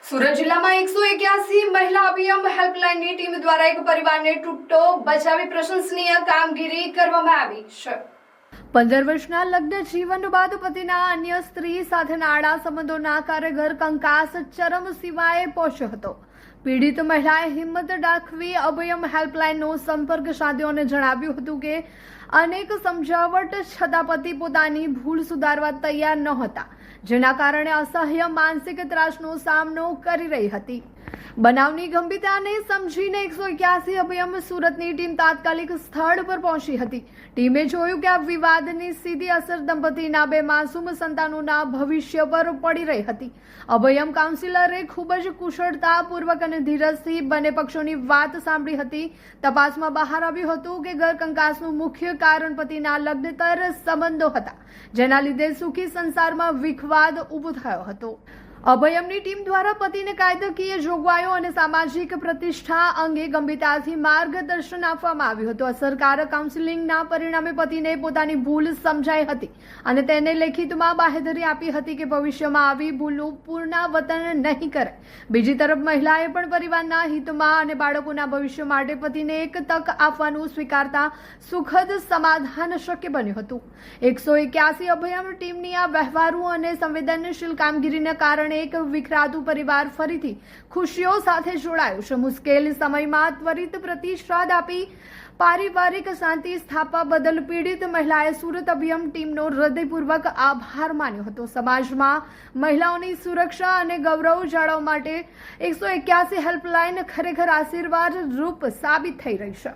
સુરત જિલ્લામાં 181 મહિલા અભિયમ હેલ્પલાઇનની ટીમ દ્વારા એક પરિવારને તૂટતો બચાવી પ્રશંસનીય કામગીરી કરવામાં આવી છે। 15 વર્ષના લગ્ન જીવન બાદ પતિના અન્ય સ્ત્રી સાથેના આડા સંબંધોના કારણે ઘર કંકાસ ચરમસીમાએ પહોંચ્યો હતો। પીડિત મહિલાએ હિંમત દાખવી અભયમ હેલ્પલાઇનનો સંપર્ક સાધ્યો અને જણાવ્યું હતું કે અનેક સમજાવટ છતાં પતિ પોતાની ભૂલ સુધારવા તૈયાર નહોતા, જેના કારણે અસહ્ય માનસિક ત્રાસનો સામનો કરી રહી હતી। બનાવની ગંભીરતાને સમજીને 181 અભયમ સુરતની ટીમ તાત્કાલિક સ્થળ પર પહોંચી હતી। ટીમે જોયું કે આ વિવાદની સીધી અસર દંપતીના 2 માસૂમ સંતાનોના ભવિષ્ય પર પડી રહી હતી। અભયમ કાઉન્સિલરે ખૂબ જ કુશળતાપૂર્વક અને ધીરજથી બંને પક્ષોની વાત સાંભળી હતી। તપાસમાં બહાર આવ્યું હતું કે ઘર કંકાસનું મુખ્ય કારણ પતિના લગ્નતર સંબંધો હતા, જેના લીધે સુખી સંસારમાં વિખવાદ ઊભો થયો હતો। અભયમની ટીમ દ્વારા પતિને કાયદાકીય જોગવાઈઓ અને સામાજિક પ્રતિષ્ઠા અંગે ગંભીરતાથી માર્ગદર્શન આપવામાં આવ્યું હતું। અસરકારક કાઉન્સિલિંગના પરિણામે પતિને પોતાની ભૂલ સમજાઈ હતી અને તેને લેખિતમાં બાહેધરી આપી હતી કે ભવિષ્યમાં આવી ભૂલનું પુનરાવર્તન નહીં કરે। બીજી તરફ મહિલાએ પણ પરિવારના હિતમાં અને બાળકોના ભવિષ્ય માટે પતિને એક તક આપવાનું સ્વીકારતા સુખદ સમાધાન શક્ય બન્યું હતું। 181 અભયમ ટીમની આ વ્યવહારુ અને સંવેદનશીલ કામગીરીને કારણે એક વિખરાતું પરિવાર ફરીથી ખુશીઓ સાથે જોડાયું છે। મુશ્કેલ સમયમાં ત્વરિત પ્રતિસાદ આપી પારિવારિક શાંતિ સ્થાપવા બદલ પીડિત મહિલાએ સુરત અભિયમ ટીમનો હૃદયપૂર્વક આભાર માન્યો હતો। સમાજમાં મહિલાઓની સુરક્ષા અને ગૌરવ જાળવવા માટે 181 હેલ્પલાઇન ખરેખર આશીર્વાદ રૂપ સાબિત થઈ રહી છે।